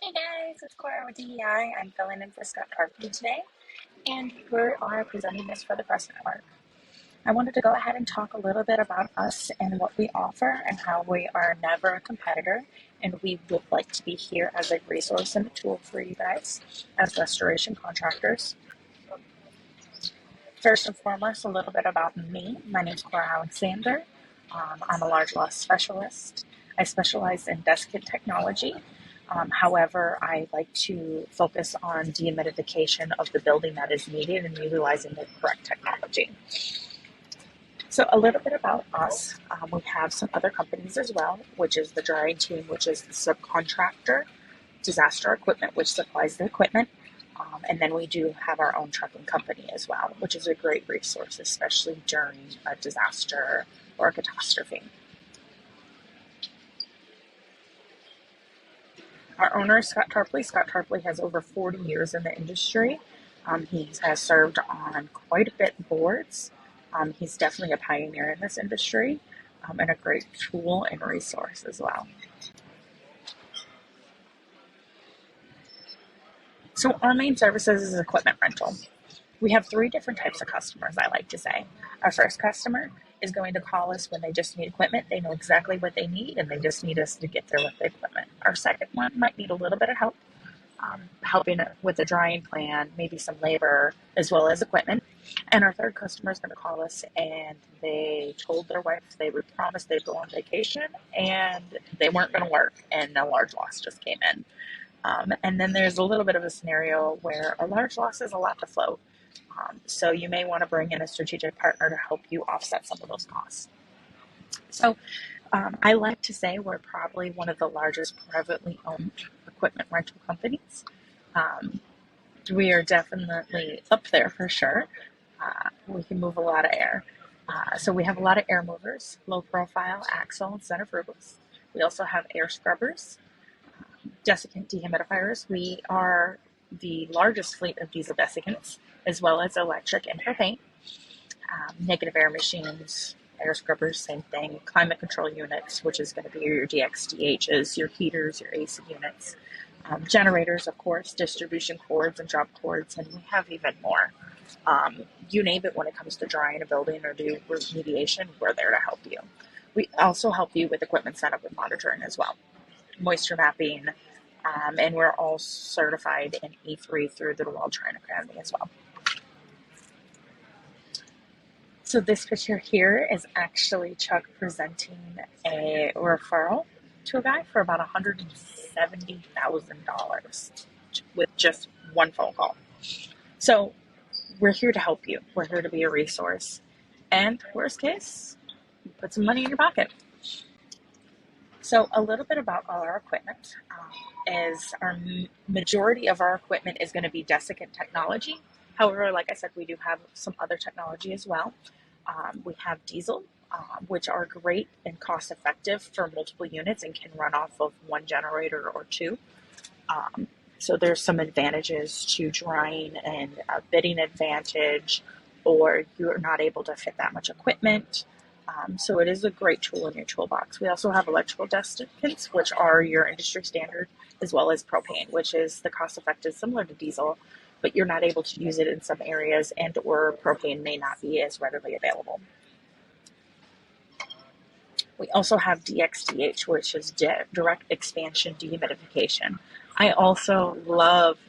Hey guys, it's Cora with DEI. I'm filling in for Scott Hartley today, and we are presenting this for the Press Network. I wanted to go ahead and talk a little bit about us and what we offer and how we are never a competitor, and we would like to be here as a resource and a tool for you guys as restoration contractors. First and foremost, a little bit about me. My name is Cora Alexander. I'm a large loss specialist. I specialize in desiccant technology. However, I like to focus on dehumidification of the building that is needed and utilizing the correct technology. So a little bit about us. We have some other companies as well, which is the drying team, which is the subcontractor, disaster equipment, which supplies the equipment. And then we do have our own trucking company as well, which is a great resource, especially during a disaster or a catastrophe. Our owner is Scott Tarpley. Scott Tarpley has over 40 years in the industry. He has served on quite a bit of boards. He's definitely a pioneer in this industry and a great tool and resource as well. So our main services is equipment rental. We have three different types of customers, I like to say. Our first customer is going to call us when they just need equipment. They know exactly what they need and they just need us to get there with the equipment. Our second one might need a little bit of help, helping with the drying plan, maybe some labor, as well as equipment. And our third customer is going to call us and they told their wife they would promise they'd go on vacation and they weren't going to work and a large loss just came in. And then there's a little bit of a scenario where a large loss is a lot to float. So you may want to bring in a strategic partner to help you offset some of those costs. So I like to say we're probably one of the largest privately owned equipment rental companies. We are definitely up there for sure. We can move a lot of air. So we have a lot of air movers, low profile, axle, and centrifugal. We also have air scrubbers, desiccant dehumidifiers. We are the largest fleet of diesel desiccants, as well as electric and propane. Negative air machines, air scrubbers, same thing. Climate control units, which is going to be your DXDHs, your heaters, your AC units. Generators, of course, distribution cords and drop cords, and we have even more. You name it when it comes to drying a building or do remediation, we're there to help you. We also help you with equipment setup and monitoring as well. Moisture mapping, and we're all certified in E3 through the DeWalt Training Academy as well. So this picture here is actually Chuck presenting a referral to a guy for about $170,000 with just one phone call. So we're here to help you. We're here to be a resource. And worst case, put some money in your pocket. So a little bit about all our equipment is our majority of our equipment is going to be desiccant technology. However, like I said, we do have some other technology as well. We have diesel, which are great and cost effective for multiple units and can run off of one generator or two. So there's some advantages to drying and a bidding advantage, or you're not able to fit that much equipment. So it is a great tool in your toolbox. We also have electrical desiccants, which are your industry standard, as well as propane, which is the cost effective, similar to diesel, but you're not able to use it in some areas, and or propane may not be as readily available. We also have DXDH, which is direct expansion dehumidification. I also love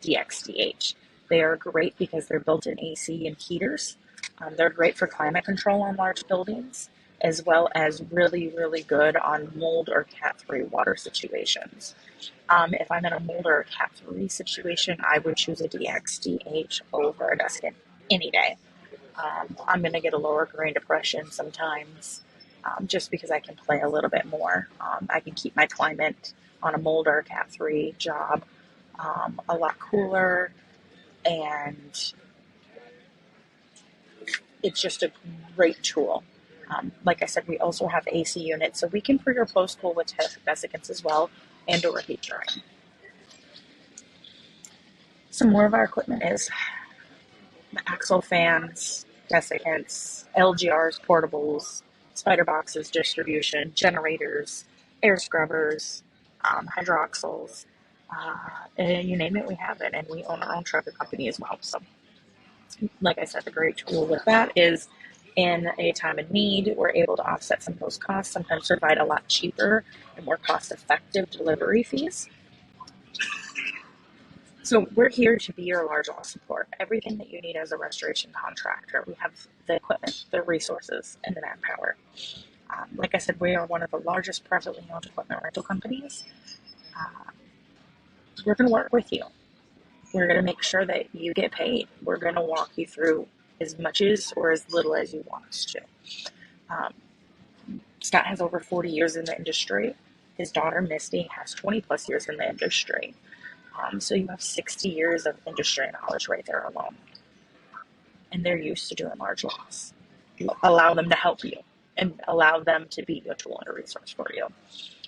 DXDH. They are great because they're built-in AC and heaters. They're great for climate control on large buildings, as well as really, really good on mold or Cat 3 water situations. If I'm in a mold or a Cat 3 situation, I would choose a DXDH over a desiccant any day. I'm going to get a lower grain depression sometimes, just because I can play a little bit more. I can keep my climate on a mold or a Cat 3 job a lot cooler, and it's just a great tool. Like I said, we also have AC units, so we can pre or post cool with desiccants as well, and or heat drying. Some more of our equipment is axle fans, desiccants, LGRs, portables, spider boxes, distribution, generators, air scrubbers, hydroxyls, And you name it, we have it. And we own our own trucker company as well. So, like I said, the great tool with that is in a time of need, we're able to offset some of those costs, sometimes provide a lot cheaper and more cost effective delivery fees. So we're here to be your large loss support. Everything that you need as a restoration contractor. We have the equipment, the resources, and the manpower. Like I said, we are one of the largest privately owned equipment rental companies. Uh, we're going to work with you. We're going to make sure that you get paid. We're going to walk you through as much as or as little as you want us to. Um, Scott has over 40 years in the industry. His daughter, Misty, has 20 plus years in the industry. So you have 60 years of industry knowledge right there alone. And they're used to doing large loss. Allow them to help you and allow them to be a tool and a resource for you.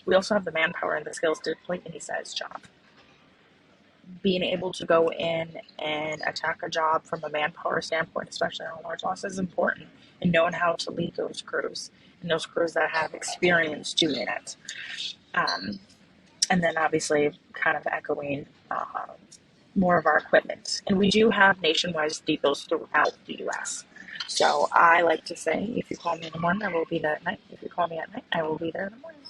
We also have the manpower and the skills to complete any size job. Being able to go in and attack a job from a manpower standpoint, especially on large loss, is important. And knowing how to lead those crews and those crews that have experience doing it. And then obviously kind of echoing more of our equipment. And we do have nationwide depots throughout the U.S. So I like to say, if you call me in the morning, I will be there at night. If you call me at night, I will be there in the morning.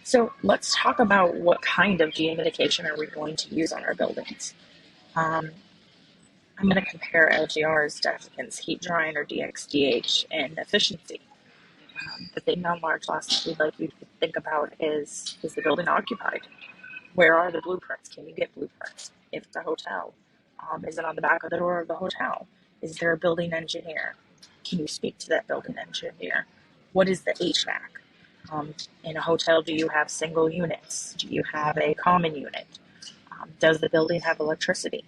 So let's talk about what kind of dehumidification are we going to use on our buildings. I'm going to compare LGRs, desiccants, heat drying, or DXDH in efficiency. The thing on large loss we'd like you to think about is the building occupied? Where are the blueprints? Can you get blueprints? If it's a hotel, is it on the back of the door of the hotel? Is there a building engineer? Can you speak to that building engineer? What is the HVAC? In a hotel, do you have single units? Do you have a common unit? Does the building have electricity?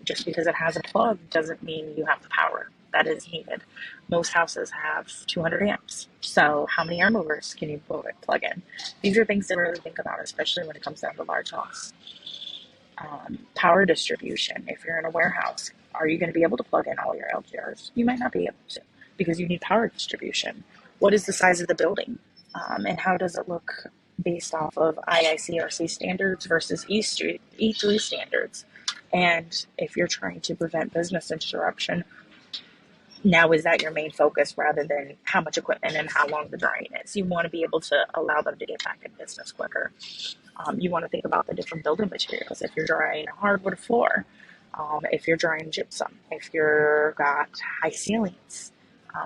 Just because it has a plug doesn't mean you have the power that is needed. Most houses have 200 amps. So how many air movers can you plug in? These are things to really think about, especially when it comes down to large loss. Power distribution. If you're in a warehouse, are you going to be able to plug in all your LGRs? You might not be able to because you need power distribution. What is the size of the building? And how does it look based off of IICRC standards versus E3 standards? And if you're trying to prevent business interruption, now is that your main focus rather than how much equipment and how long the drying is? You want to be able to allow them to get back in business quicker. You want to think about the different building materials. If you're drying a hardwood floor, if you're drying gypsum, if you've got high ceilings,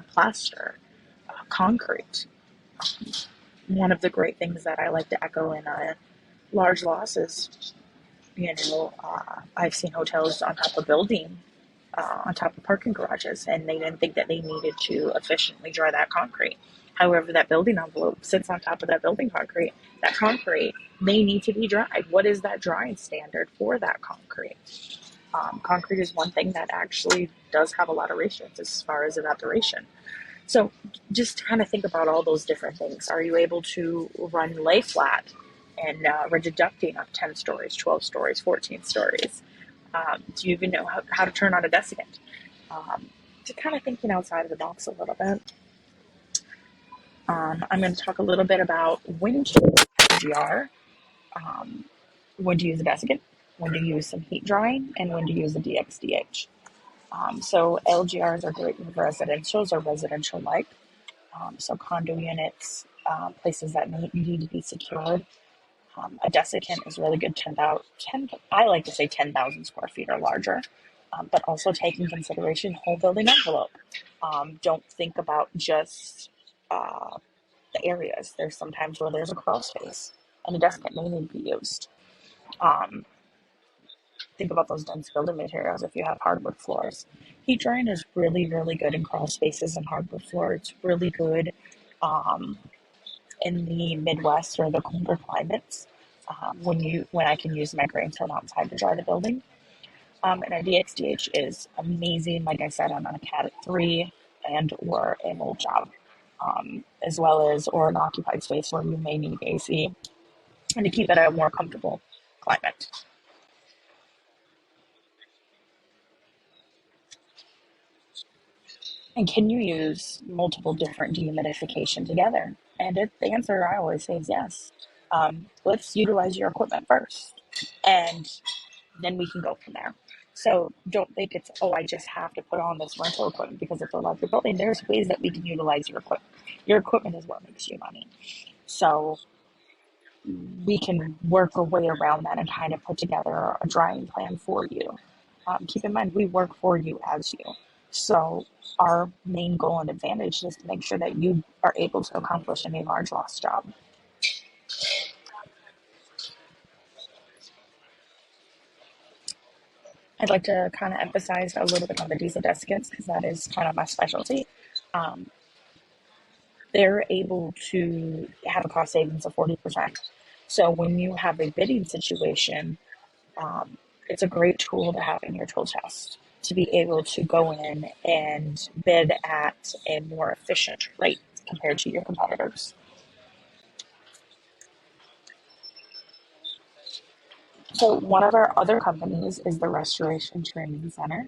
plaster, concrete. One of the great things that I like to echo in large losses, I've seen hotels on top of on top of parking garages, and they didn't think that they needed to efficiently dry that concrete. However, that building envelope sits on top of that building concrete. That concrete may need to be dried. What is that drying standard for that concrete? Concrete is one thing that actually does have a lot of ratios as far as evaporation. So just kind of think about all those different things. Are you able to run lay flat and rigid ducting up 10 stories, 12 stories, 14 stories? Do you even know how to turn on a desiccant? To kind of thinking outside of the box a little bit. I'm going to talk a little bit about when to use LGR, when to use a desiccant, when to use some heat drying, and when to use a DXDH. So LGRs are great with residentials or residential-like. So condo units, places that need to be secured. A desiccant is really good 10,000, I like to say 10,000 square feet or larger, but also take in consideration whole building envelope. Don't think about just the areas. There's sometimes where there's a crawl space and a desiccant may need to be used. Think about those dense building materials if you have hardwood floors. Heat drying is really, really good in crawl spaces and hardwood floor. It's really good in the Midwest or the colder climates when I can use my grain from outside to dry the building. And a DXDH is amazing. Like I said, I'm on a Cat 3 and or a mold job, as well as or an occupied space where you may need AC and to keep it at a more comfortable climate. And can you use multiple different dehumidification together? And the answer I always say is yes. Let's utilize your equipment first, and then we can go from there. So don't think it's, oh, I just have to put on this rental equipment because it's a larger building. There's ways that we can utilize your equipment. Your equipment is what makes you money. So we can work our way around that and kind of put together a drying plan for you. Keep in mind, we work for you as you. So our main goal and advantage is to make sure that you are able to accomplish any large loss job. I'd like to kind of emphasize a little bit on the diesel desiccants because that is kind of my specialty. Um, they're able to have a cost savings of 40%. So when you have a bidding situation, um, it's a great tool to have in your tool chest to be able to go in and bid at a more efficient rate compared to your competitors. So one of our other companies is the Restoration Training Center,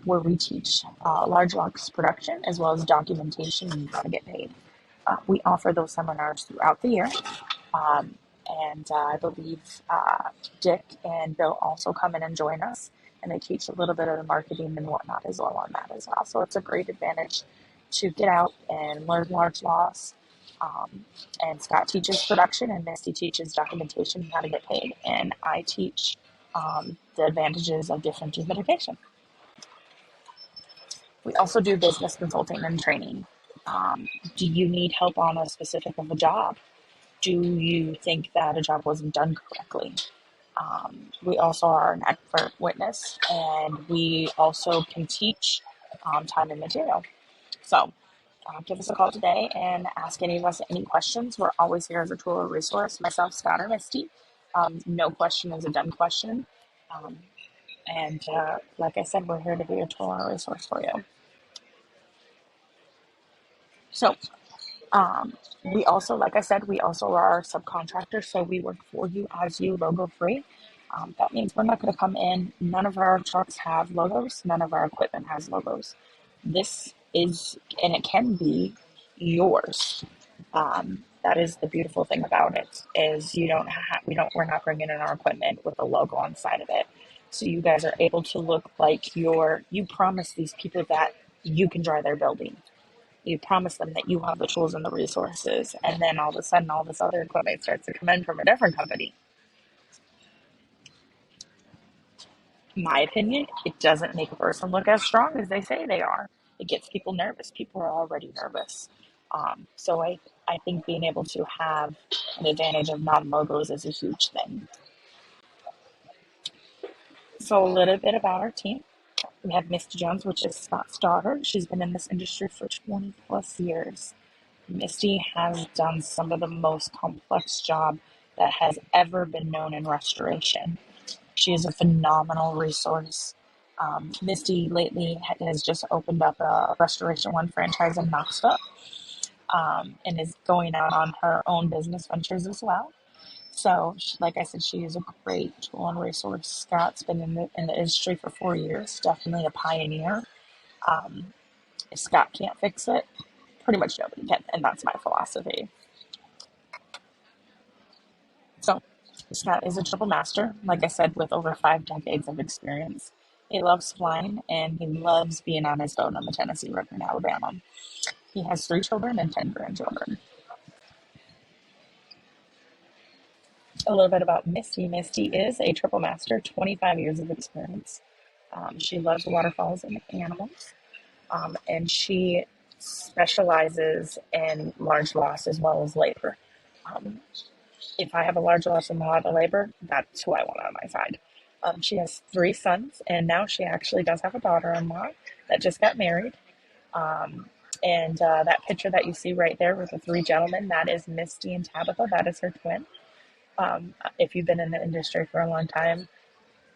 where we teach large loss production as well as documentation and how to get paid. We offer those seminars throughout the year. Um, and I believe Dick and Bill also come in and join us, and they teach a little bit of the marketing and whatnot as well on that as well. So it's a great advantage to get out and learn large loss. Um, and Scott teaches production, and Misty teaches documentation and how to get paid. And I teach the advantages of different dehumidification. We also do business consulting and training. Do you need help on a specific of a job? Do you think that a job wasn't done correctly? We also are an expert witness, and we also can teach time and material. So give us a call today and ask any of us any questions. We're always here as a tool or resource, myself, Scott, or Misty. No question is a dumb question. Um, and like I said, we're here to be a tool or resource for you. So we also, like I said, we also are subcontractors, so we work for you as you, logo free. That means we're not going to come in. None of our trucks have logos. None of our equipment has logos. This is, and it can be yours. That is the beautiful thing about it is we're not bringing in our equipment with a logo on the side of it. So you guys are able to look like you promise these people that you can dry their building. You promise them that you have the tools and the resources, and then all of a sudden, all this other equipment starts to come in from a different company. In my opinion, it doesn't make a person look as strong as they say they are. It gets people nervous. People are already nervous. So I think being able to have an advantage of non-logos is a huge thing. So a little bit about our team. We have Misty Jones, which is Scott's daughter. She's been in this industry for 20 plus years. Misty has done some of the most complex job that has ever been known in restoration. She is a phenomenal resource. Misty lately has just opened up a Restoration One franchise in Knoxville, and is going out on her own business ventures as well. So, like I said, she is a great tool and resource. Scott's been in the industry for 4 years, definitely a pioneer. Um, if Scott can't fix it, pretty much nobody can, and that's my philosophy. So, Scott is a triple master, like I said, with over 5 decades of experience. He loves flying, and he loves being on his boat on the Tennessee River in Alabama. He has 3 children and 10 grandchildren. A little bit about Misty. Misty is a triple master, 25 years of experience. She loves waterfalls and animals, and she specializes in large loss as well as labor. Um, if I have a large loss in a lot of labor, that's who I want on my side. She has 3 sons, and now she actually does have a daughter-in-law that just got married. Um, and that picture that you see right there with the 3 gentlemen, that is Misty and Tabitha. That is her twin. If you've been in the industry for a long time,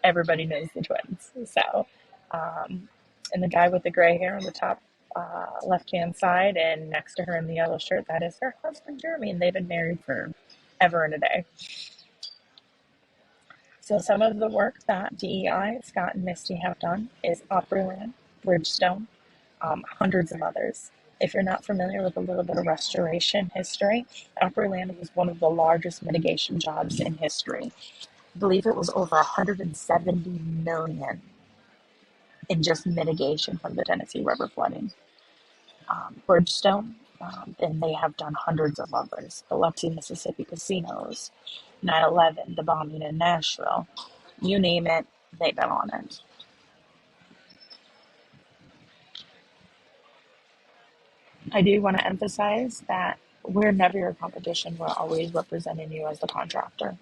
everybody knows the twins. So, and the guy with the gray hair on the top left-hand side and next to her in the yellow shirt, that is her husband, Jeremy, and they've been married for ever and a day. So some of the work that DEI, Scott and Misty have done is Opryland, Bridgestone, hundreds of others. If you're not familiar with a little bit of restoration history, Upperland was one of the largest mitigation jobs in history. I believe it was over 170 million in just mitigation from the Tennessee River flooding. Bridgestone, and they have done hundreds of others. Biloxi, Mississippi casinos, 9/11, the bombing in Nashville, you name it, they've been on it. I do want to emphasize that we're never your competition. We're always representing you as the contractor.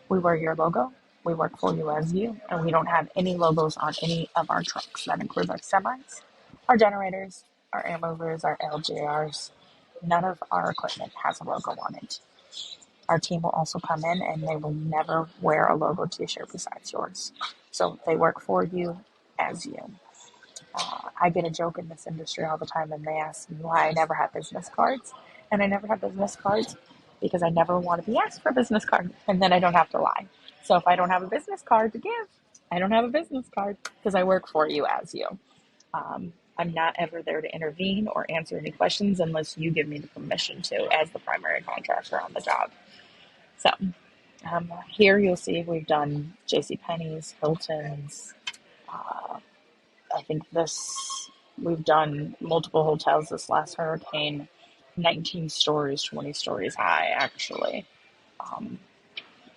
We wear your logo. We work for you as you, and we don't have any logos on any of our trucks. That includes our semis, our generators, our air movers, our LJRs. None of our equipment has a logo on it. Our team will also come in and they will never wear a logo t-shirt besides yours. So they work for you as you. I get a joke in this industry all the time, and they ask me why I never have business cards. And I never have business cards because I never want to be asked for a business card, and then I don't have to lie. So if I don't have a business card to give, I don't have a business card because I work for you as you. I'm not ever there to intervene or answer any questions unless you give me the permission to, as the primary contractor on the job. So here you'll see we've done JCPenney's, Hilton's. I think we've done multiple hotels this last hurricane, 19 stories, 20 stories high, actually. Um,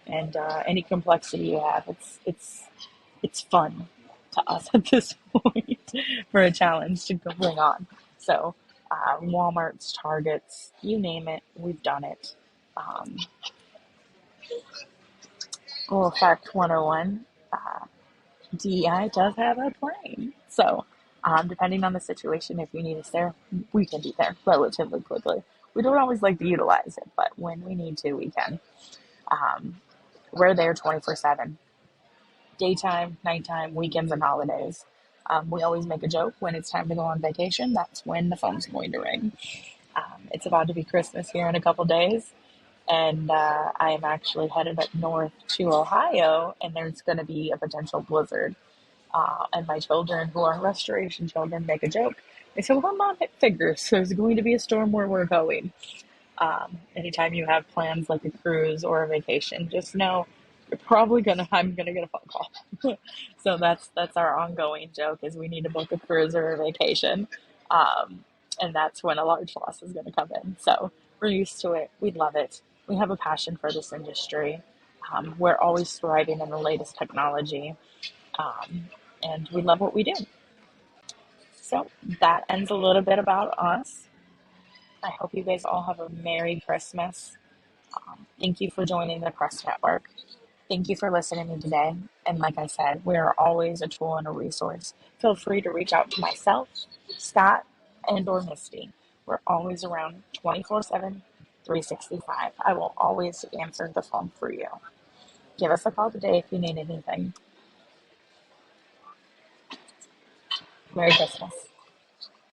and any complexity you have, it's fun to us at this point for a challenge to go bring on. So Walmart's, Targets, you name it, we've done it. Um, Fact 101, DEI does have a plane. So depending on the situation, if you need us there, we can be there relatively quickly. We don't always like to utilize it, but when we need to, we can. Um, we're there 24/7, daytime, nighttime, weekends, and holidays. We always make a joke when it's time to go on vacation. That's when the phone's going to ring. It's about to be Christmas here in a couple days, and I am actually headed up north to Ohio, and there's going to be a potential blizzard. And my children, who are restoration children, make a joke. They say, well, Mom, it figures. There's going to be a storm where we're going. Anytime you have plans like a cruise or a vacation, just know I'm gonna get a phone call. So that's our ongoing joke, is we need to book a cruise or a vacation. And that's when a large loss is gonna come in. So we're used to it. We love it. We have a passion for this industry. We're always thriving in the latest technology. Um, and we love what we do. So that ends a little bit about us. I hope you guys all have a Merry Christmas. Thank you for joining the Crest Network. Thank you for listening to me today. And like I said, we are always a tool and a resource. Feel free to reach out to myself, Scott, and or Misty. We're always around 24/7, 365. I will always answer the phone for you. Give us a call today if you need anything. Merry Christmas.